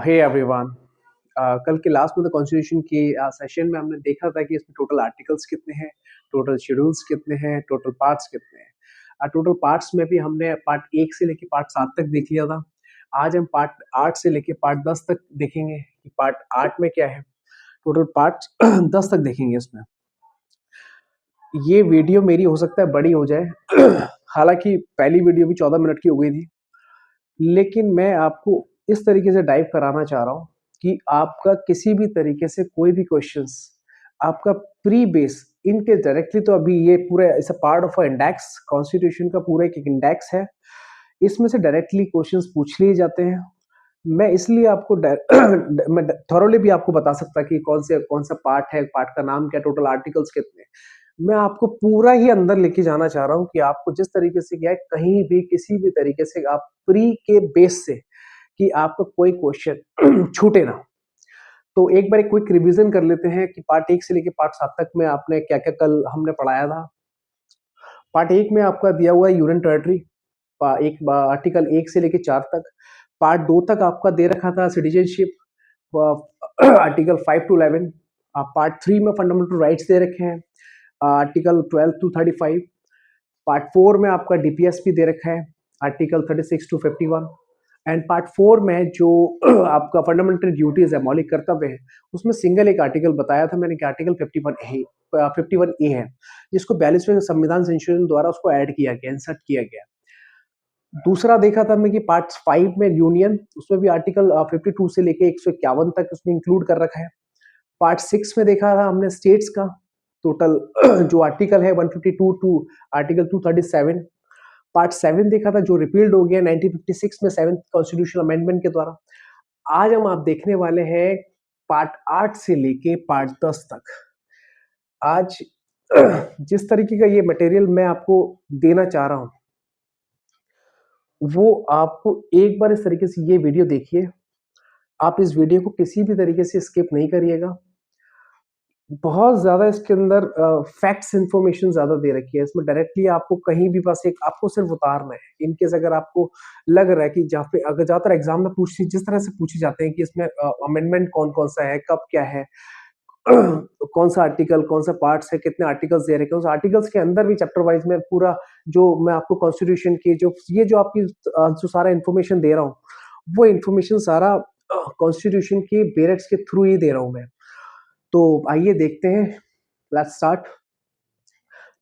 Hey everyone. कल के last में द कॉन्स्टिट्यूशन के सेशन में हमने देखा था कि इसमें टोटल आर्टिकल्स कितने हैं, टोटल शेड्यूल्स कितने हैं, टोटल पार्ट्स कितने हैं। टोटल पार्ट्स में भी हमने पार्ट 1 से लेके पार्ट 7 तक देख लिया था। आज हम पार्ट 8 से लेके पार्ट 10 तक देखेंगे कि पार्ट 8 में क्या है। टोटल पार्ट 10 तक देखेंगे इसमें। ये वीडियो मेरी हो सकता है बड़ी हो जाए हालांकि पहली वीडियो भी 14 मिनट की हो गई थी, लेकिन मैं आपको इस तरीके से डाइव कराना चाह रहा हूँ कि आपका किसी भी तरीके से कोई भी क्वेश्चंस आपका प्री बेस इनके डायरेक्टली, तो अभी ये पूरा इस पार्ट ऑफ इंडेक्स, कॉन्स्टिट्यूशन का पूरा एक इंडेक्स है, इसमें से डायरेक्टली क्वेश्चंस पूछ लिए जाते हैं। मैं इसलिए आपको मैं थॉरोली भी आपको बता सकता कि कौन सा पार्ट है, पार्ट का नाम क्या, टोटल आर्टिकल्स कितने। मैं आपको पूरा ही अंदर लेके जाना चाह रहा हूँ कि आपको जिस तरीके से क्या है, कहीं भी किसी भी तरीके से आप प्री के बेस से कि आपका कोई क्वेश्चन छूटे ना। तो एक बार एक क्विक रिवीजन कर लेते हैं कि पार्ट 1 से लेके पार्ट 7 तक में आपने क्या क्या कल हमने पढ़ाया था। पार्ट 1 में आपका दिया हुआ है यूनियन टेरिटरी, एक आर्टिकल 1 से लेके 4 तक। पार्ट 2 तक आपका दे रखा था सिटीजनशिप, आर्टिकल 5 टू 11। पार्ट 3 में फंडामेंटल राइट्स दे रखे हैं, आर्टिकल 12 टू 35। पार्ट 4 में आपका डीपीएसपी दे रखा है, आर्टिकल 36 टू 51। एंड पार्ट 4 में जो आपका फंडामेंटल ड्यूटीज है, मौलिक कर्तव्य है, उसमें सिंगल एक आर्टिकल बताया था मैंने कि आर्टिकल 51 ए है, जिसको 42वें संविधान संशोधन द्वारा उसको ऐड किया गया, इंसर्ट किया गया। दूसरा देखा था हमने कि पार्ट 5 में यूनियन, उसमें भी आर्टिकल 52 से लेके 151 तक उसमें इंक्लूड कर रखा है। पार्ट 6 में देखा था हमने स्टेट्स का टोटल जो आर्टिकल है 152 टू आर्टिकल 237। पार्ट 7 देखा था जो रिपील्ड हो गया 1956 में 7th कॉन्स्टिट्यूशनल अमेंडमेंट के द्वारा। आज हम आप देखने वाले हैं पार्ट 8 से लेके पार्ट 10 तक। आज जिस तरीके का ये मटेरियल मैं आपको देना चाह रहा हूं, वो आपको एक बार इस तरीके से ये वीडियो देखिए। आप इस वीडियो को किसी भी तरीके से स्किप नहीं करिएगा। बहुत ज्यादा इसके अंदर फैक्ट्स इंफॉर्मेशन ज्यादा दे रखी है। इसमें डायरेक्टली आपको कहीं भी बस एक आपको सिर्फ उतारना है। इनकेस अगर आपको लग रहा है कि जहाँ पे अगर ज्यादातर एग्जाम में जिस तरह से पूछे जाते हैं कि इसमें अमेंडमेंट कौन कौन सा है, कब क्या है, कौन सा आर्टिकल, कौन सा पार्ट्स है, कितने आर्टिकल्स दे रखे हैं, उस आर्टिकल्स के अंदर भी चैप्टर वाइज में पूरा जो मैं आपको कॉन्स्टिट्यूशन की जो आपकी जो सारा इन्फॉर्मेशन दे रहा हूँ, वो इन्फॉर्मेशन सारा कॉन्स्टिट्यूशन के बेरेट्स के थ्रू ही दे रहा हूँ मैं। तो आइए देखते हैं, लेट्स स्टार्ट।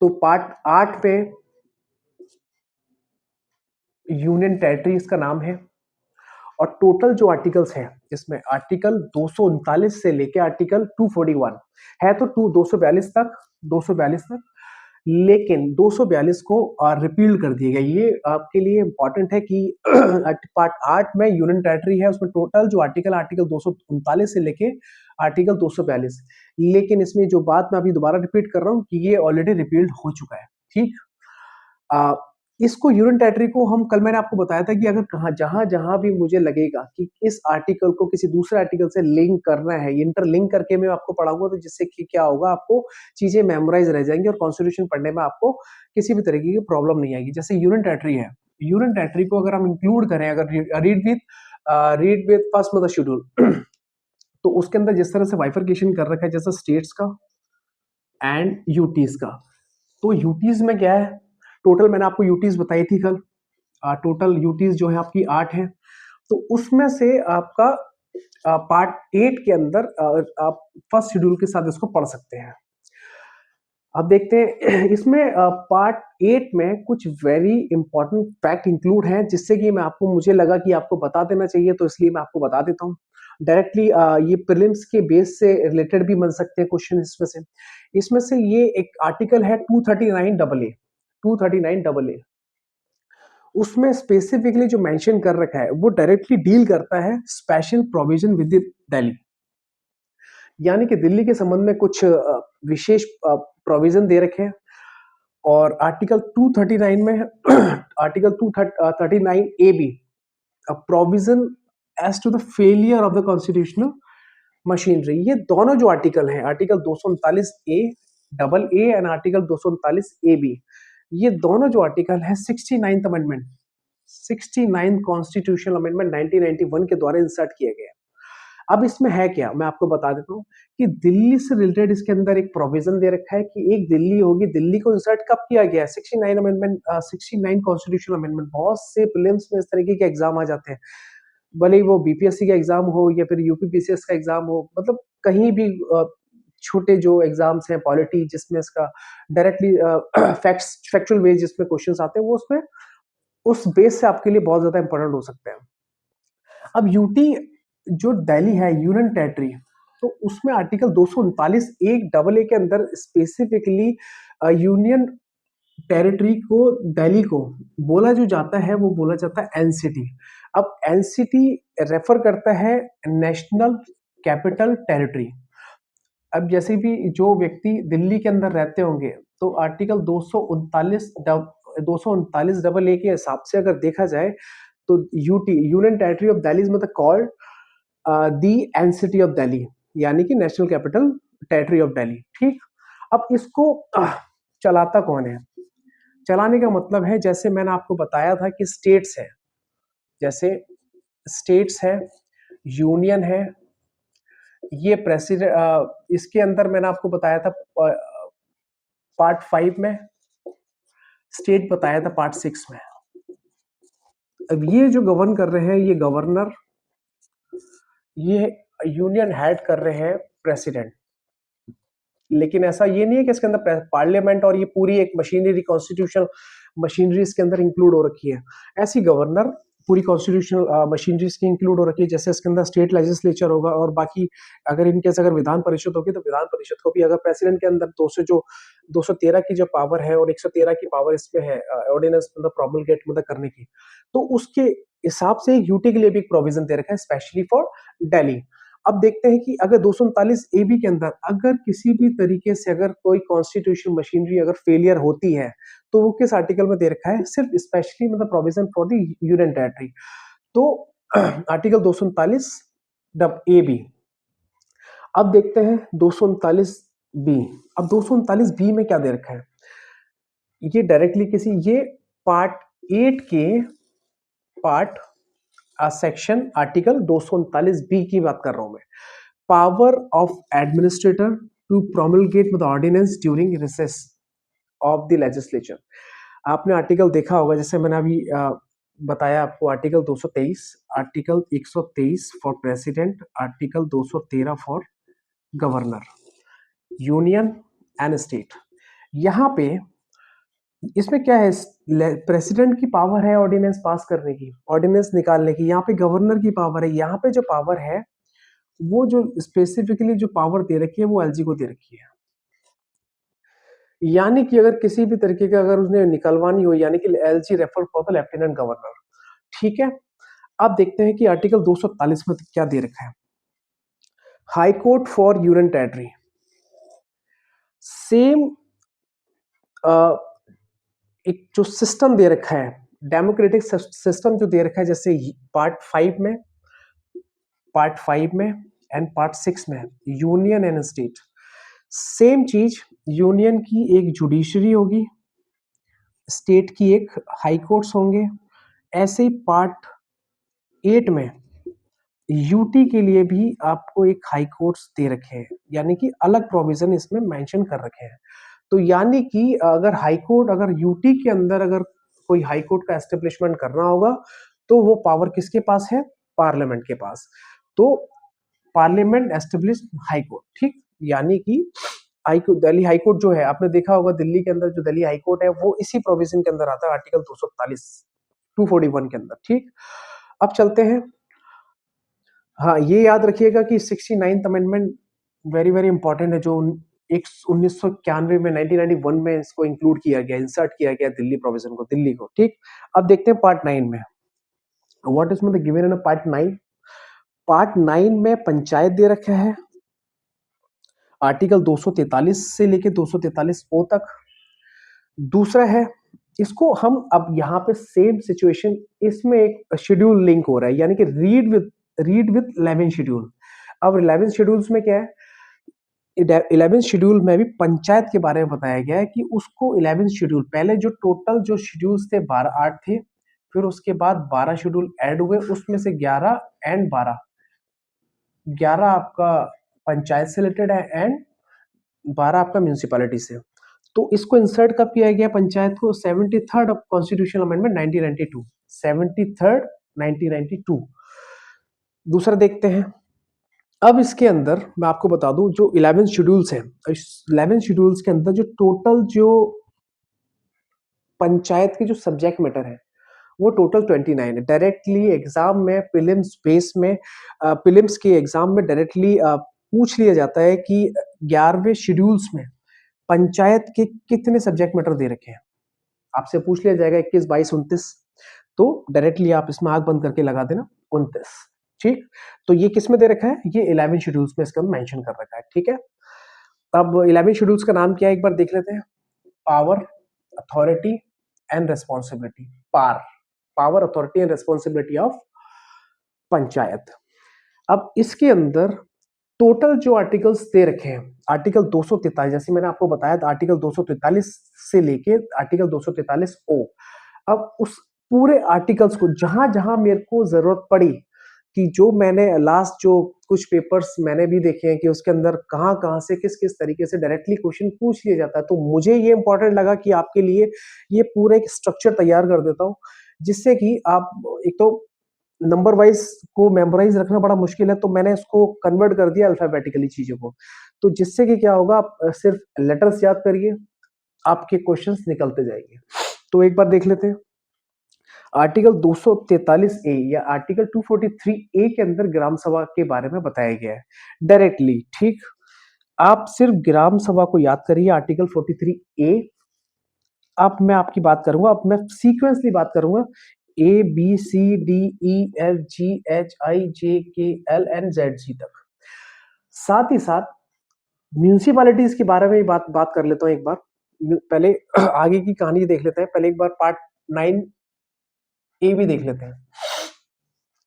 तो पार्ट 8 में यूनियन टेरिटरी इसका नाम है, और टोटल जो आर्टिकल्स हैं इसमें आर्टिकल 239 से लेके आर्टिकल 241 है, तो 242 तक, 242 तक, लेकिन 242 को रिपील कर दिया गया। ये आपके लिए इंपॉर्टेंट है कि पार्ट 8 में यूनियन टेरिटरी है, उसमें टोटल जो आर्टिकल 239 से लेके आर्टिकल 242, लेकिन इसमें जो बात मैं अभी दोबारा रिपीट कर रहा हूँ कि ये ऑलरेडी रिपील्ड हो चुका है। ठीक, इसको यूनियन टेरिटरी को हम कल मैंने आपको बताया था कि अगर कहाँ जहां जहां भी मुझे लगेगा कि इस आर्टिकल को किसी दूसरे आर्टिकल से लिंक करना है, इंटरलिंक करके मैं आपको पढ़ाऊंगा, तो जिससे कि क्या होगा, आपको चीजें मेमोराइज रह जाएंगी और कॉन्स्टिट्यूशन पढ़ने में आपको किसी भी तरीके की प्रॉब्लम नहीं आएगी। जैसे यूनियन टेरिटरी है, यूनियन टेरिटरी को अगर हम इंक्लूड करें, अगर रीड विद फर्स्ट मतलब शेड्यूल तो उसके अंदर जिस तरह से बाइफरकेशन कर रखा है, जैसे स्टेट्स का एंड यूटीज का। तो यूटीज में क्या है, टोटल मैंने आपको यूटीज बताई थी कल। टोटल यूटीज जो है आपकी 8 है। तो उसमें से आपका पार्ट 8 के अंदर आप फर्स्ट शेड्यूल के साथ इसको पढ़ सकते हैं। अब देखते हैं इसमें पार्ट 8 में कुछ वेरी इंपॉर्टेंट फैक्ट इंक्लूड हैं, जिससे कि मैं आपको, मुझे लगा कि आपको बता देना चाहिए, तो इसलिए मैं आपको बता देता हूँ डायरेक्टली। ये प्रीलिम्स के बेस से रिलेटेड भी बन सकते हैं क्वेश्चन इसमें से ये एक आर्टिकल है 239 AA, 239 AA। उसमें स्पेसिफिकली जो मेंशन कर रखा है वो डायरेक्टली डील करता है स्पेशल प्रोविजन विद दिल्ली, यानी कि दिल्ली के संबंध में कुछ विशेष प्रोविजन दे रखे हैं। और आर्टिकल 239 में article 239 AB, provision as to the failure of the constitutional machinery. ये दोनों जो आर्टिकल हैं, article 239A AA and article 239AB, ये दोनों जो आर्टिकल है 69th अमेंडमेंट 69 कॉन्स्टिट्यूशनल अमेंडमेंट 1991 के द्वारा इंसर्ट किया गया है। अब इसमें है क्या, मैं आपको बता देता हूँ कि दिल्ली से रिलेटेड इसके अंदर एक प्रोविजन दे रखा है कि एक दिल्ली होगी। दिल्ली को इंसर्ट कब किया गया है? 69 अमेंडमेंट, 69 कॉन्स्टिट्यूशनल अमेंडमेंट। बहुत से प्रीलिम्स में इस तरीके के एग्जाम आ जाते हैं, भले ही वो बीपीएससी का एग्जाम हो या फिर यूपीपीसीएस का एग्जाम हो, मतलब कहीं भी छोटे जो एग्जाम्स हैं पॉलिटी जिसमें इसका डायरेक्टली फैक्चुअल बेस जिसमें क्वेश्चंस आते हैं, वो उसमें उस बेस से आपके लिए बहुत ज्यादा इंपॉर्टेंट हो सकते हैं। अब यूटी जो दिल्ली है यूनियन टेरिटरी, तो उसमें आर्टिकल 239 एक डबल ए के अंदर स्पेसिफिकली यूनियन टेरिटरी को, दिल्ली को बोला जो जाता है वो बोला जाता है एनसीटी। अब एनसीटी रेफर करता है नेशनल कैपिटल टेरिटरी। अब जैसे भी जो व्यक्ति दिल्ली के अंदर रहते होंगे, तो आर्टिकल 239 डबल ए के हिसाब से अगर देखा जाए तो UT union territory of Delhi is मतलब called the NCT of Delhi, यानी कि national capital territory of Delhi. ठीक, अब इसको चलाता कौन है? चलाने का मतलब है, जैसे मैंने आपको बताया था कि स्टेट्स है, जैसे स्टेट्स है, यूनियन है, ये प्रेसिडेंट, इसके अंदर मैंने आपको बताया था पार्ट 5 में, स्टेट बताया था पार्ट 6 में। अब ये जो गवर्न कर रहे हैं, ये गवर्नर, ये यूनियन हेड कर रहे हैं प्रेसिडेंट। लेकिन ऐसा ये नहीं है कि इसके अंदर पार्लियामेंट और ये पूरी एक मशीनरी, कॉन्स्टिट्यूशनल मशीनरी इसके अंदर इंक्लूड हो रखी है। ऐसी गवर्नर पूरी कॉन्स्टिट्यूशनल मशीनरी इसकी इंक्लूड हो रखी है। जैसे इसके अंदर स्टेट लेजिस्लेचर होगा, और बाकी अगर इनकेस अगर विधान परिषद होगी तो विधान परिषद को भी, अगर प्रेसिडेंट के अंदर 213 की जो पावर है और 113 की पावर इसमें है ऑर्डिनेंस मतलब प्रोमलगेट मतलब करने की, तो उसके हिसाब से यूटी के लिए भी एक प्रोविजन दे रखा है स्पेशली फॉर दिल्ली। अब देखते हैं कि अगर 239 ए बी के अंदर अगर किसी भी तरीके से अगर कोई कॉन्स्टिट्यूशन मशीनरी अगर फेलियर होती है, तो वो किस आर्टिकल में दे रखा है? सिर्फ स्पेशली मतलब provision for the union territory. तो आर्टिकल 239 डब ए बी। अब देखते हैं 239 बी। अब 239 बी में क्या दे रखा है? ये डायरेक्टली किसी, ये पार्ट 8 के पार्ट सेक्शन आर्टिकल 239 बी की बात कर रहा हूं मैं। Power of administrator to promulgate with ordinance during recess of the legislature. आपने आर्टिकल देखा होगा, जैसे मैंने अभी बताया आपको, article 223, article 123 for president, article 213 for governor, union and state. यहाँ पे इसमें क्या है? प्रेसिडेंट की पावर है ऑर्डिनेंस पास करने की, ऑर्डिनेंस निकालने की। यहाँ पे गवर्नर की पावर है। यहाँ पे जो पावर है, वो जो स्पेसिफिकली जो पावर दे रखी है वो एलजी को दे रखी है। यानी कि अगर किसी भी तरीके का अगर उसने निकलवानी हो, यानी कि LG refer for the lieutenant governor. ठीक है, अब देखते हैं कि आर्टिकल 240 में क्या दे रखा है। High court for union territory, same एक जो सिस्टम दे रखा है, डेमोक्रेटिक सिस्टम जो दे रखा है, जैसे पार्ट 5 में एंड पार्ट 6 में यूनियन एंड स्टेट, सेम चीज। यूनियन की एक जुडिशरी होगी, स्टेट की एक हाई कोर्ट्स होंगे। ऐसे ही पार्ट 8 में यूटी के लिए भी आपको एक हाई कोर्ट्स दे रखे हैं, यानी कि अलग प्रोविजन इसमें मेंशन कर रखे हैं। तो यानी कि अगर हाई कोर्ट, अगर यूटी के अंदर अगर कोई हाई कोर्ट का एस्टेब्लिशमेंट करना होगा, तो वो पावर किसके पास है? पार्लियामेंट के पास। तो पार्लियामेंट एस्टेब्लिश हाई कोर्ट। ठीक, यानी कि दिल्ली हाई कोर्ट जो है, आपने देखा होगा दिल्ली के अंदर जो दिल्ली हाई कोर्ट है, वो इसी प्रोविजन के अंदर आता है, आर्टिकल 241 के अंदर। ठीक, अब चलते हैं। हाँ, ये याद रखिएगा कि 69th amendment very very important है, जो एक 1991 में 1991 में इसको इंक्लूड किया गया, इंसर्ट किया गया दिल्ली प्रोविजन को, दिल्ली को। ठीक, अब देखते हैं पार्ट 9 में व्हाट इज मतलब गिवन इन पार्ट 9। पार्ट 9 में पंचायत दे रखा है, आर्टिकल 243 से लेके 243 ओ तक। दूसरा है, इसको हम अब यहाँ पे सेम सिचुएशन, इसमें एक शेड्यूल लिंक हो रहा है, यानी कि रीड विद 11 शेड्यूल। अब 11 शेड्यूल्स में क्या है? 11 शेड्यूल में भी पंचायत के बारे में बताया गया है कि उसको 11 शेड्यूल, पहले जो टोटल जो शेड्यूल्स थे 12 8 थे, फिर उसके बाद 12 शेड्यूल ऐड हुए, उसमें से 11 एंड 12, 11 आपका पंचायत से रिलेटेड है एंड 12 आपका म्यूनिसिपैलिटी से। तो इसको इंसर्ट कब किया गया पंचायत को? 73rd constitutional amendment 1992, 73rd 1992। दूसरा देखते हैं। अब इसके अंदर मैं आपको बता दूं, जो 11 शेड्यूल्स हैं, इस 11 शेड्यूल्स के अंदर जो टोटल जो पंचायत के जो सब्जेक्ट मैटर है वो टोटल 29 है। डायरेक्टली एग्जाम में प्रीलिम्स बेस में, प्रीलिम्स के एग्जाम में डायरेक्टली पूछ लिया जाता है कि 11वें शेड्यूल्स में पंचायत के कितने सब्जेक्ट मैटर दे रखे हैं। आपसे पूछ लिया जाएगा 21, 22, 29, तो डायरेक्टली आप इसमें आंख बंद करके लगा देना 29। ठीक, तो ये किस में दे रखा है? ये 11 शेड्यूल्स में इसका मेंशन कर रखा है। ठीक है, अब 11 शेड्यूल्स का नाम क्या है एक बार देख लेते हैं। Power, authority and responsibility. Power, authority and responsibility of panchayat. अब इसके अंदर टोटल जो आर्टिकल्स दे रखे हैं, आर्टिकल 243, जैसे मैंने आपको बताया था, आर्टिकल 243 से लेके आर्टिकल 243 ओ। अब उस पूरे आर्टिकल्स को जहां जहां मेरे को जरूरत पड़ी, कि जो मैंने लास्ट जो कुछ पेपर्स मैंने भी देखे हैं कि उसके अंदर कहां कहां से किस किस तरीके से डायरेक्टली क्वेश्चन पूछ लिया जाता है, तो मुझे ये इंपॉर्टेंट लगा कि आपके लिए ये पूरा एक स्ट्रक्चर तैयार कर देता हूं, जिससे कि आप, एक तो नंबर वाइज को मेमोराइज रखना बड़ा मुश्किल है, तो मैंने इसको कन्वर्ट कर दिया अल्फाबेटिकली चीजों को, तो जिससे कि क्या होगा, आप सिर्फ लेटर्स याद करिए, आपके क्वेश्चंस निकलते जाएंगे। तो एक बार देख लेते हैं। आर्टिकल 243 ए या आर्टिकल 243 ए के अंदर ग्राम सभा के बारे में बताया गया है डायरेक्टली। ठीक, आप सिर्फ ग्राम सभा को याद करिए, आर्टिकल 43 ए। अब मैं आपकी बात करूंगा, अब मैं सीक्वेंसली बात करूंगा, A B C D E F G H I J K L and Z जी तक। साथ ही साथ म्यूनिसिपैलिटीज के बारे में बात बात कर लेता हूं एक बार। पहले आगे की कहानी देख लेते हैं, पहले एक बार पार्ट 9 ए भी देख लेते हैं,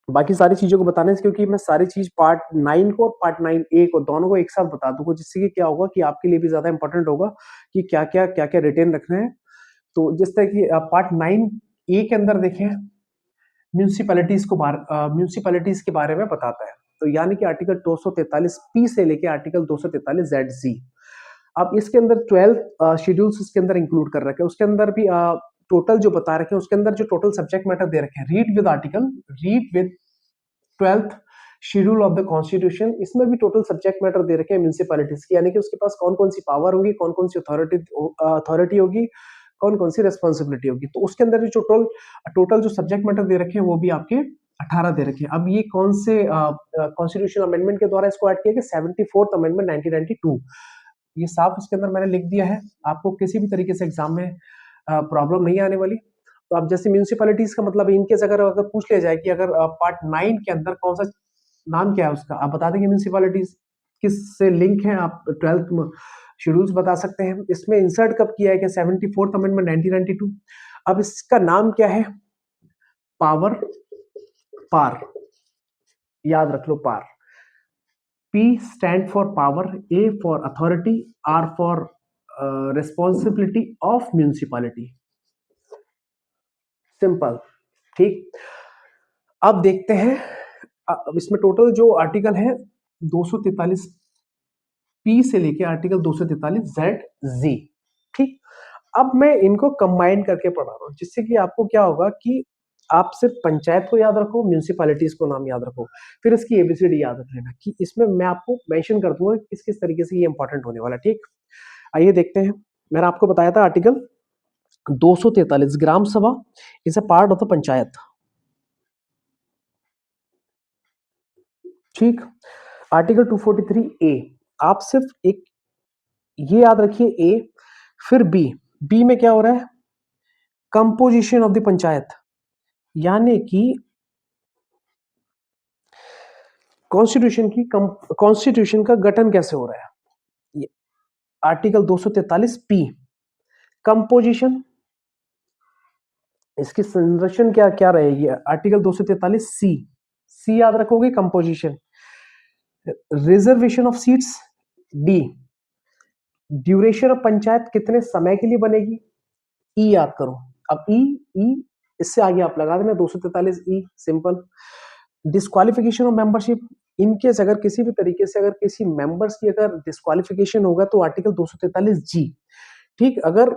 बाकी सारी चीजों को बताने से, क्योंकि मैं सारी चीज पार्ट 9 को और पार्ट 9 ए को दोनों को एक साथ बता दूंगा, जिससे कि क्या होगा कि आपके लिए भी ज्यादा इंपॉर्टेंट होगा कि क्या क्या रिटेन रखना है। तो जिस तरह की पार्ट 9 ए के अंदर देखें, म्यूनिसिपैलिटीज के बारे में बताता है, तो यानी कि आर्टिकल 243 पी से लेके आर्टिकल 243 जेड जी। अब इसके अंदर 12 शेड्यूल्स इसके अंदर इंक्लूड कर रखे हैं, उसके अंदर भी टोटल जो बता रखे हैं, उसके अंदर जो टोटल सब्जेक्ट मैटर दे रखे हैं, read with 12th schedule of the constitution, इसमें भी टोटल सब्जेक्ट मैटर दे रखे हैं म्यूनिसिपैलिटीज की, यानी कि उसके पास कौन कौन सी पावर होगी, कौन कौन सी अथॉरिटी होगी, कौन कौन सी रेस्पॉन्सिबिलिटी होगी। तो उसके अंदर जो टोटल जो सब्जेक्ट मैटर दे रखे हैं वो भी आपके 18 दे रखे हैं। अब ये कौन से कॉन्स्टिट्यूशन अमेंडमेंट के द्वारा इसको ऐड किया गया? 74th amendment 1992। ये साफ इसके अंदर मैंने लिख दिया है, आपको किसी भी तरीके से एग्जाम में प्रॉब्लम नहीं आने वाली। तो अब जैसे म्यूनिसिपैलिटीज का मतलब, इनकेस अगर अगर पूछ लिया जाए कि अगर पार्ट 9 के अंदर कौन सा नाम क्या है उसका, आप बता देंगे म्यूनिसिपैलिटीज किससे लिंक है, आप 12th शेड्यूल्स बता सकते हैं। इसमें इंसर्ट कब किया है कि 74th अमेंडमेंट 1992। अब इसका नाम क्या है? पावर, पार, याद रख लो, पार। P stand for power, A for authority, R for responsibility of municipality। Simple. ठीक, अब देखते हैं। अब इसमें टोटल जो आर्टिकल है 243 पी से लेके आर्टिकल 243 जेड जी। ठीक, अब मैं इनको कंबाइन करके पढ़ा रहा हूं, जिससे कि आपको क्या होगा कि आप सिर्फ पंचायत को याद रखो, म्यूनिसिपैलिटीज को नाम याद रखो, फिर इसकी एबीसीडी याद रख लेना, कि इसमें मैं आपको मेंशन कर दूंगा किस किस तरीके से ये इंपॉर्टेंट होने वाला। ठीक, आइए देखते हैं। मैंने आपको बताया था आर्टिकल 243 ग्राम सभा is a part of the panchayat. ठीक, आर्टिकल 243 ए, आप सिर्फ एक ये याद रखिए, ए, फिर बी। बी में क्या हो रहा है? कंपोजिशन ऑफ द पंचायत, यानी कि कॉन्स्टिट्यूशन का गठन कैसे हो रहा है, ये आर्टिकल 243 पी। कंपोजिशन, इसकी संरचना क्या क्या रहेगी, आर्टिकल 243 सी। सी याद रखोगे, composition. Reservation of seats, D. Duration of panchayat, कितने समय के लिए बनेगी, ई याद करो। अब ई, इससे आगे आप लगा देना 243 E, simple. Disqualification of membership, in case अगर किसी भी तरीके से अगर किसी मेंबर्स की अगर डिस्क्वालिफिकेशन होगा तो आर्टिकल 243 जी। ठीक, अगर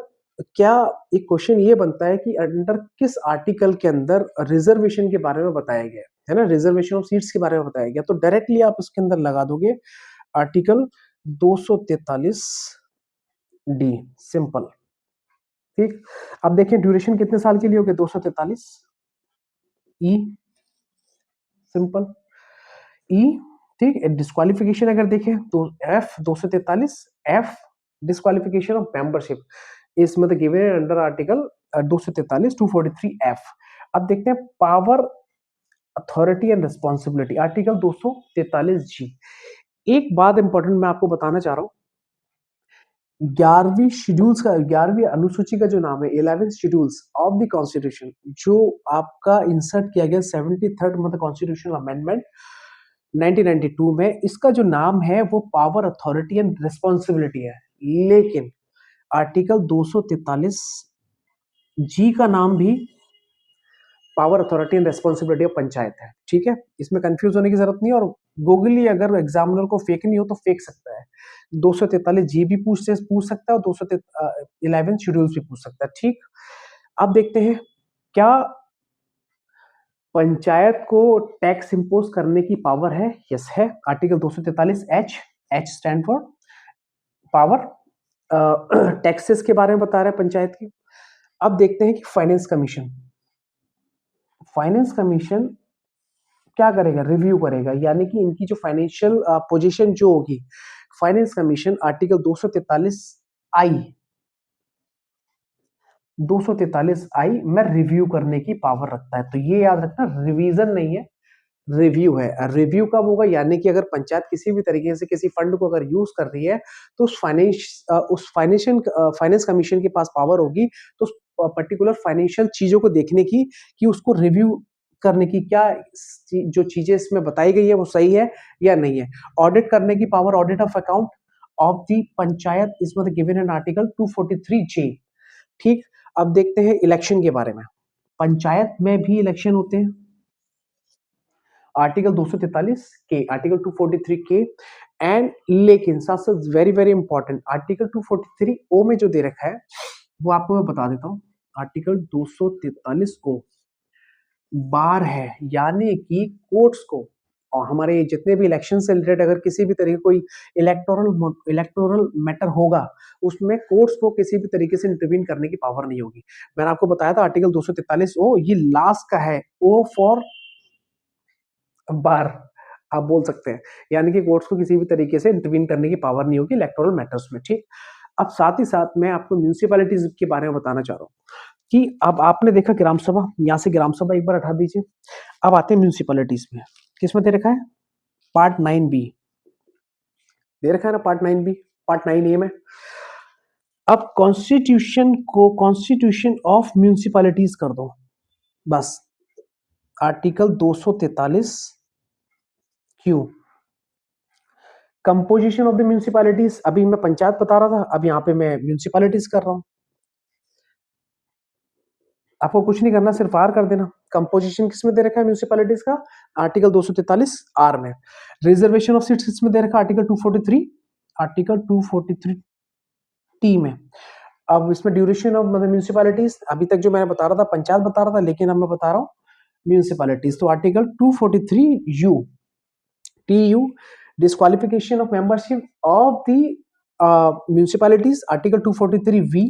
क्या एक क्वेश्चन ये बनता है कि अंडर किस आर्टिकल के अंदर रिजर्वेशन के बारे में बताया गया है ना, रिजर्वेशन ऑफ सीट्स के बारे में बताया गया, तो डायरेक्टली आप उसके अंदर लगा दोगे आर्टिकल 243 डी, सिंपल। ठीक, अब देखिए ड्यूरेशन कितने साल के लिए हो गया, 243 ई, सिंपल ई। ठीक, डिस्क्वालिफिकेशन अगर देखें तो F 243 F, disqualification of membership is मतलब गिवन अंडर आर्टिकल 243 243 एफ। अब देखते हैं power authority and responsibility, article 243 जी। एक बात इंपॉर्टेंट मैं आपको बताना चाह रहा हूं, 11वीं शेड्यूल्स का, 11वीं अनुसूची का जो नाम है 11 शेड्यूल्स ऑफ द कॉन्स्टिट्यूशन, जो आपका इंसर्ट किया गया 73rd मतलब कॉन्स्टिट्यूशनल अमेंडमेंट 1992 में, इसका जो नाम है वो पावर अथॉरिटी एंड रिस्पॉन्सिबिलिटी है। लेकिन आर्टिकल 243 जी का नाम भी power authority and responsibility of panchayat है। ठीक है, इसमें कंफ्यूज होने की जरूरत नहीं है, और गूगली अगर एग्जामिनर को फेक नहीं हो तो फेक सकता है। 243 जी भी पूछ सकता है और 211 शेड्यूल्स भी पूछ सकता है। ठीक, अब देखते हैं क्या पंचायत को टैक्स इंपोज करने की पावर है। यस है, article 243 H, H stand for power, taxes के बारे में बता रहा है पंचायत की। अब देखते हैं कि फाइनेंस कमीशन, फाइनेंस कमीशन क्या करेगा, रिव्यू करेगा, यानी कि इनकी जो फाइनेंशियल पोजीशन जो होगी, फाइनेंस कमीशन आर्टिकल 243 आई, 243 आई में रिव्यू करने की पावर रखता है। तो ये याद रखना, रिवीजन नहीं है, रिव्यू है। रिव्यू कब होगा, यानी कि अगर पंचायत किसी भी तरीके से किसी फंड को अगर यूज कर रही है तो उस फाइनेंस कमीशन के पास पावर होगी तो उस पर्टिकुलर फाइनेंशियल चीजों को देखने की, कि उसको रिव्यू करने की, क्या जो चीजें इसमें बताई गई है वो सही है या नहीं है। ऑडिट करने की power, audit of account of the panchayat is given in article 243 जे। ठीक, अब देखते हैं इलेक्शन के बारे में। पंचायत में भी इलेक्शन होते हैं, आर्टिकल 243 के, आर्टिकल 243 के, एंड लेकिन साथ साथ वेरी वेरी इंपॉर्टेंट आर्टिकल 243 ओ में जो दे रखा है वो आपको मैं बता देता हूं। आर्टिकल 243 ओ बार है, यानी कि कोर्ट्स को, और हमारे जितने भी इलेक्शन से रिलेटेड अगर किसी भी तरीके कोई इलेक्टोरल मैटर होगा उसमें कोर्ट्स को किसी भी तरीके से इंटरवीन करने की पावर नहीं होगी। मैंने आपको बताया था आर्टिकल 243 ओ, ये लास्ट का है, ओ फॉर बार आप बोल सकते हैं, यानी कि कोर्ट्स को किसी भी तरीके से इंटरवीन करने की पावर नहीं होगी इलेक्टोरल मैटर्स में। ठीक, अब साथ ही साथ मैं आपको म्यूनिसिपैलिटीज के बारे में बताना चाह रहा हूँ कि अब आपने देखा ग्राम सभा, यहां से ग्राम सभा एक बार हटा दीजिए। अब आते हैं म्यूनिसिपैलिटीज में, किसमें दे रखा है, पार्ट 9 बी दे रखा है ना, पार्ट 9 बी, पार्ट 9 ए में। अब कॉन्स्टिट्यूशन को कॉन्स्टिट्यूशन ऑफ म्यूनिसिपैलिटीज कर दो बस, article 243 Q, composition of the municipalities, अभी मैं पंचायत बता रहा था, अब यहाँ पे मैं म्यूनिसिपैलिटीज कर रहा हूँ। आपको कुछ नहीं करना, सिर्फ आर कर देना। कंपोजिशन किसमें दे रखा है म्यूनिसिपैलिटीज का, आर्टिकल 243 आर में। रिजर्वेशन ऑफ सीट्स किसमें दे रखा है, आर्टिकल 243, आर्टिकल 243 टी में। अब इसमें ड्यूरेशन ऑफ मतलब म्यूनिसिपैलिटीज, अभी तक जो मैंने बता रहा था पंचायत बता रहा था, लेकिन अब मैं बता रहा हूँ म्यूनिसिपैलिटीज, तो article 243 you TU, disqualification of membership of the municipalities, Article 243V,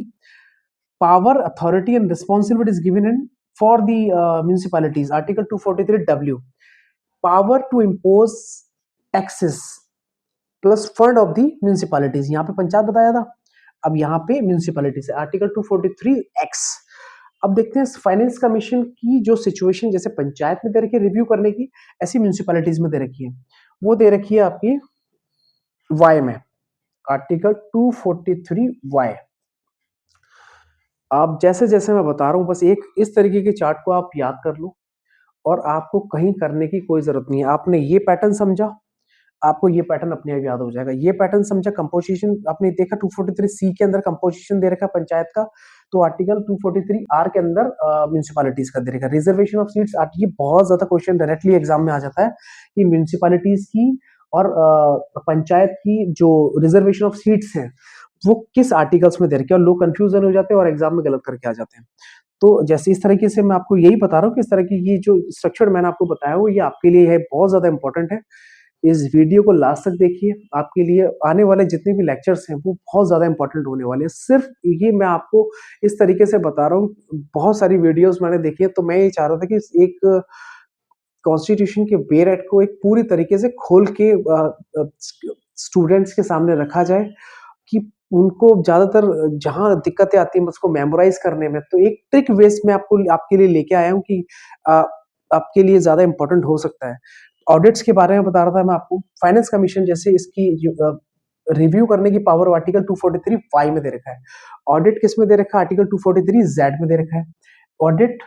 power, authority and responsibility is given in for the municipalities, Article 243W, power to impose taxes plus fund of the municipalities, यहाँ पे पंचायत बताया था, अब यहाँ पे municipalities है, article 243X। अब देखते हैं फाइनेंस कमीशन की जो सिचुएशन जैसे पंचायत में दे रखी है रिव्यू करने की, ऐसी म्यूनिसिपैलिटीज में दे रखी है, वो दे रखी है आपकी वाई में, आर्टिकल 243 वाई। आप जैसे जैसे मैं बता रहा हूं बस एक इस तरीके के चार्ट को आप याद कर लो, और आपको कहीं करने की कोई जरूरत नहीं है। आपने ये पैटर्न समझा, आपको ये पैटर्न अपने आप याद हो जाएगा। ये पैटर्न समझा, कंपोजिशन आपने देखा 243 सी के अंदर कंपोजिशन दे रखा पंचायत का, तो आर्टिकल 243 आर के अंदर म्यूनिसिपैलिटीज का दे रखा है। रिजर्वेशन ऑफ सीट्स, ये बहुत ज्यादा क्वेश्चन डायरेक्टली एग्जाम में आ जाता है कि म्यूनिसिपैलिटीज की और पंचायत की जो रिजर्वेशन ऑफ सीट्स हैं वो किस आर्टिकल्स में दे रखे हैं, और लोग कंफ्यूजन हो जाते हैं और एग्जाम में गलत करके आ जाते हैं। तो जैसे इस तरीके से मैं आपको यही बता रहा हूँ कि इस तरह की ये जो स्ट्रक्चर मैंने आपको बताया वो ये आपके लिए है, बहुत ज्यादा इंपॉर्टेंट है। इस वीडियो को लास्ट तक देखिए, आपके लिए आने वाले जितने भी लेक्चर्स हैं वो बहुत ज्यादा इंपॉर्टेंट होने वाले हैं। सिर्फ ये मैं आपको इस तरीके से बता रहा हूँ, बहुत सारी वीडियोस मैंने देखी है, तो मैं ये चाह रहा था कि एक कॉन्स्टिट्यूशन के बेरेट को एक पूरी तरीके से खोल के स्टूडेंट्स के सामने रखा जाए कि उनको ज्यादातर जहां दिक्कतें आती हैं उसको मेमोराइज करने में, तो एक ट्रिक वेस्ट में आपको आपके लिए लेके आया हूं कि आपके लिए ज्यादा इंपॉर्टेंट हो सकता है। ऑडिट्स के बारे में बता रहा था मैं आपको, फाइनेंस कमीशन जैसे इसकी रिव्यू करने की पावर आर्टिकल 243 वाई में दे रखा है। ऑडिट किस में दे रखा है? आर्टिकल 243 जेड में दे रखा है। Audit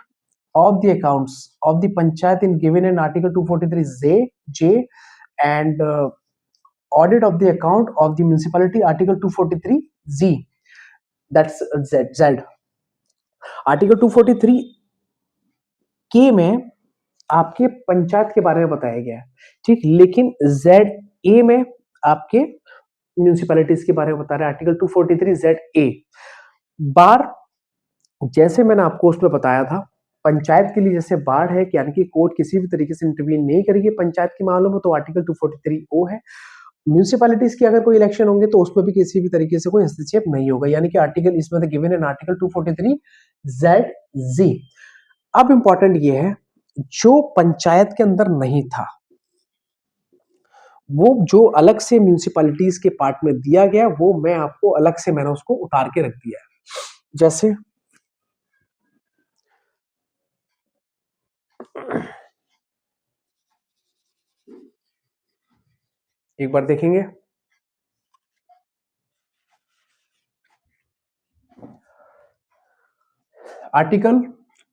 of the accounts of the panchayat in given in article 243 j and audit of the account of the municipality article 243 z, that's z। article 243 के में आपके पंचायत के बारे में बताया गया है, ठीक, लेकिन जेड ए में आपके म्यूनिसिपैलिटीज के बारे में बता रहे हैं आर्टिकल 243 जेड ए। बार जैसे मैंने आपको उसमें बताया था, पंचायत के लिए जैसे बाढ़ है कि यानी कि कोर्ट किसी भी तरीके से इंटरवीन नहीं करेगी पंचायत के मामलों में, तो आर्टिकल 243 ओ है। म्यूनिसिपैलिटीज के अगर कोई इलेक्शन होंगे तो उसमें भी किसी भी तरीके से कोई हस्तक्षेप नहीं होगा, यानी कि आर्टिकल इसमें गिवन इन आर्टिकल 243 जेड जी। अब इंपॉर्टेंट ये है, जो पंचायत के अंदर नहीं था वो जो अलग से म्यूनिसिपैलिटीज के पार्ट में दिया गया वो मैं आपको अलग से मैंने उसको उतार के रख दिया है। जैसे एक बार देखेंगे, आर्टिकल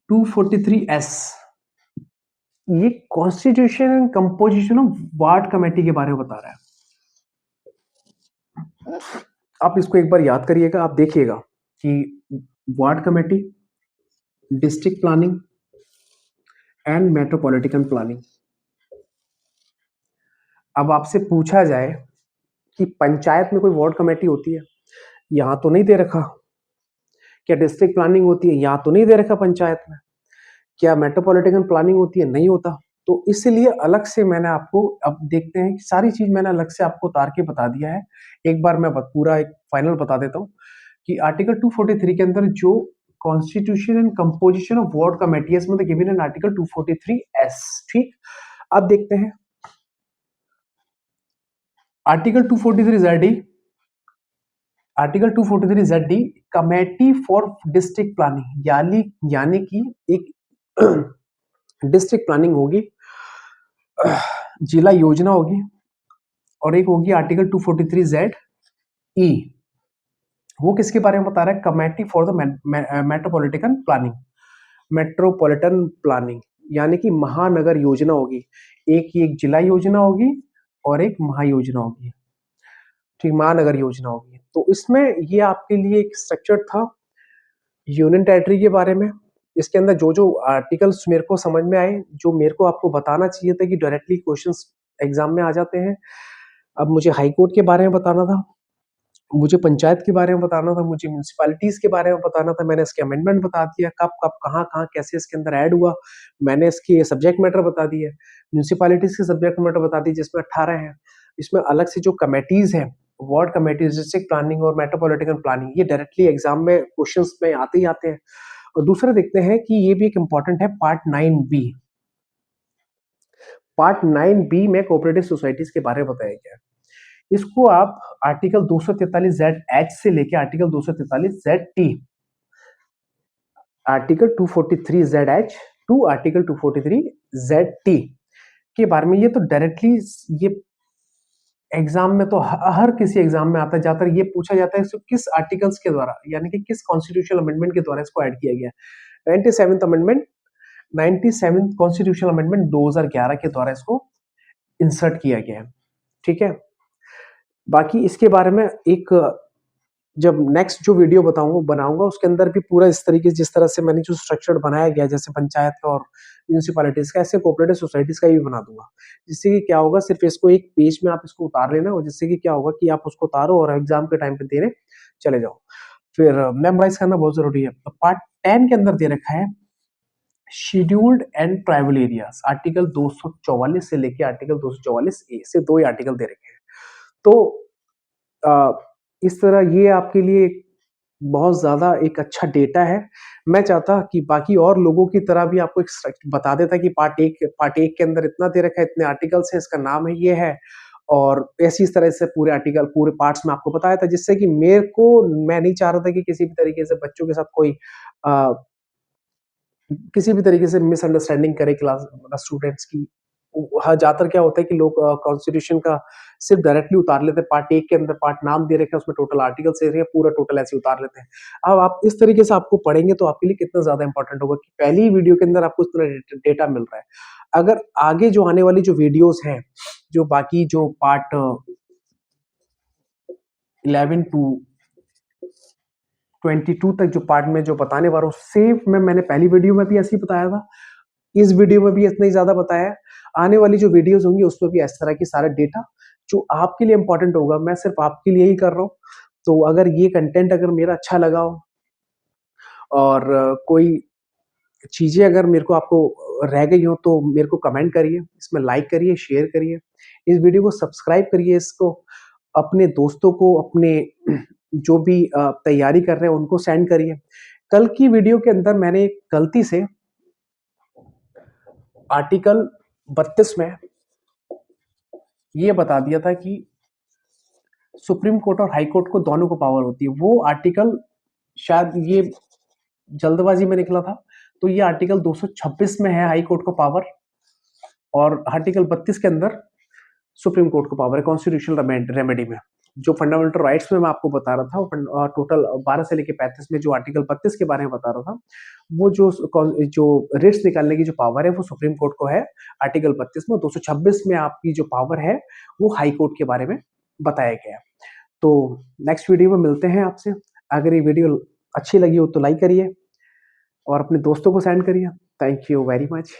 243S, ये constitution and composition of ward committee के बारे में बता रहा है। आप इसको एक बार याद करिएगा, आप देखिएगा कि ward committee, district planning and metropolitan planning. अब आपसे पूछा जाए कि पंचायत में कोई वार्ड कमेटी होती है, यहां तो नहीं दे रखा। क्या डिस्ट्रिक्ट प्लानिंग होती है? यहां तो नहीं दे रखा पंचायत में। क्या मेट्रोपॉलिटन प्लानिंग होती है? नहीं होता। तो इसलिए अलग से मैंने आपको, अब देखते हैं कि सारी चीज मैंने अलग से आपको उतार के बता दिया है। एक बार मैं पूरा एक फाइनल बता देता हूं कि आर्टिकल 243 के अंदर जो constitution and composition of ward committee इसमें गिवन इन आर्टिकल 243S, ठीक। अब देखते हैं article 243 ZD, article 243 ZD committee for district planning, यानी कि एक डिस्ट्रिक्ट प्लानिंग होगी, जिला योजना होगी, और एक होगी आर्टिकल 243 ZE। वो किसके बारे में बता रहा है? Committee for the metropolitan planning, metropolitan planning यानी कि महानगर योजना होगी। एक जिला योजना होगी और एक महायोजना होगी, ठीक, महानगर योजना होगी। तो इसमें ये आपके लिए एक स्ट्रक्चर था यूनियन टेरिटरी के बारे में। इसके अंदर जो जो आर्टिकल्स मेरे को समझ में आए, जो मेरे को आपको बताना चाहिए था कि डायरेक्टली क्वेश्चंस एग्जाम में आ जाते हैं। अब मुझे हाई कोर्ट के बारे में बताना था, मुझे पंचायत के बारे में बताना था, मुझे म्यूनिसिपैलिटीज के बारे में बताना था। मैंने इसके अमेंडमेंट बता दिया, कब कब कहाँ कहाँ कैसे इसके अंदर ऐड हुआ। मैंने इसके सब्जेक्ट मैटर बता दिए, म्यूनिसिपैलिटीज के सब्जेक्ट मैटर बता दिए जिसमें 18 है। इसमें अलग से जो कमेटीज हैं, वार्ड कमेटीज, डिस्ट्रिक्ट प्लानिंग और मेट्रोपॉलिटन प्लानिंग, ये डायरेक्टली एग्जाम में क्वेश्चंस में आते ही आते हैं। और दूसरा देखते हैं कि ये भी एक इंपॉर्टेंट है, पार्ट 9B। पार्ट 9B में कोऑपरेटिव सोसाइटीज के बारे में बताया गया है। इसको आप आर्टिकल 243 ZH से लेके article 243 ZT, article 243 ZH to article 243 ZT के बारे में, ये तो डायरेक्टली ये एग्जाम में तो हर किसी एग्जाम में आता जाता है। ये पूछा जाता है इसको किस आर्टिकल्स के द्वारा, यानी कि किस कॉन्स्टिट्यूशनल अमेंडमेंट के द्वारा इसको ऐड किया गया है। 97th amendment, 97th constitutional amendment 2011 के द्वारा इसको इंसर्ट किया गया है, ठीक है। बाकी इसके बारे में एक जब नेक्स्ट जो वीडियो बताऊँगा बनाऊँगा उसके अंदर भी पूरा इस तरीके से जिस तरह से मैंने जो स्ट्रक्चर बनाया गया है जैसे पंचायत का और म्युनिसिपैलिटीज़ का ऐसे कोऑपरेटिव सोसाइटीज़ का भी बना दूँगा। जिससे कि क्या होगा सिर्फ़ इसको एक पेज में आप इसको उतार लेना और जिससे कि क्या होगा कि आप उसको उतारो और एग्ज़ाम के टाइम पे देने चले जाओ। फिर मेमोराइज़ करना बहुत ज़रूरी है। तो पार्ट 10 के अंदर दे रखा है scheduled and tribal areas article 244 से लेके आर्टिकल 244 ए से 2 ही आर्टिकल दे रखे हैं। तो अ, इस तरह ये आपके लिए बहुत ज़्यादा एक अच्छा डेटा है। मैं चाहता कि बाकी और लोगों की तरह भी आपको एक बता देता कि पार्ट 1 के अंदर इतना दे रखा है, इतने आर्टिकल्स हैं, इसका नाम है, ये है और ऐसी इस तरह से पूरे आर्टिकल, पूरे पार्ट्स में आपको बताया था जिससे कि मैं नहीं चाह रहा था कि किसी भी तरीके से बच्चों के साथ कोई अ, किसी भी तरीके से मिसअंडरस्टैंडिंग करे क्लास मतलब स्टूडेंट्स की। हाँ, ज़्यादातर क्या होता है कि लोग कॉन्स्टिट्यूशन का सिर्फ़ डायरेक्टली उतार लेते हैं, पार्ट 1 के अंदर पार्ट नाम दे रखे हैं, उसमें टोटल आर्टिकल्स दे रखे हैं, पूरा टोटल ऐसे ही उतार लेते हैं। अब आप इस तरीके से आपको पढ़ेंगे तो आपके लिए कितना ज़्यादा इम्पोर्टेंट होगा कि पहली ही वीडियो के अंदर आपको इस तरह डेटा मिल रहा है। अगर आगे जो आने वाली जो वीडियोज़ हैं, जो बाकी जो पार्ट 11 टू 22 तक जो पार्ट में जो बताने वाला हूँ, सेम मैंने पहली वीडियो में भी ऐसे ही बताया था। इस वीडियो में भी इतना ही ज़्यादा बताया है। आने वाली जो वीडियोज़ होंगी उसमें भी इस तरह की सारा डेटा जो आपके लिए इम्पोर्टेंट होगा, मैं सिर्फ़ आपके लिए ही कर रहा हूँ। तो अगर ये कंटेंट अगर मेरा अच्छा लगा हो और कोई चीज़ें अगर मेरे को आपको रह गई हो तो मेरे को कमेंट करिए, इसमें लाइक करिए, शेयर करिए, इस वीडियो को सब्सक्राइब करिए, इसको अपने दोस्तों को, अपने जो भी तैयारी कर रहे हैं उनको सेंड करिए। कल की वीडियो के अंदर मैंने गलती से आर्टिकल 32 में ये बता दिया था कि सुप्रीम कोर्ट और हाई कोर्ट को दोनों को पावर होती है। वो आर्टिकल शायद ये जल्दबाजी में निकला था, तो ये आर्टिकल 226 में है हाई कोर्ट को पावर और आर्टिकल 32 के अंदर सुप्रीम कोर्ट को पावर है कॉन्स्टिट्यूशनल रेमेडी में। जो फंडामेंटल राइट्स में मैं आपको बता रहा था, वो टोटल 12 से लेके 35 में जो आर्टिकल 32 के बारे में बता रहा था, वो जो रिट्स निकालने की जो पावर है वो सुप्रीम कोर्ट को है आर्टिकल 32 में, 226 में आपकी जो पावर है वो हाई कोर्ट के बारे में बताया गया है। तो नेक्स्ट वीडियो में मिलते हैं आपसे। अगर ये वीडियो अच्छी लगी हो तो लाइक करिए और अपने दोस्तों को सेंड करिए। Thank you very much.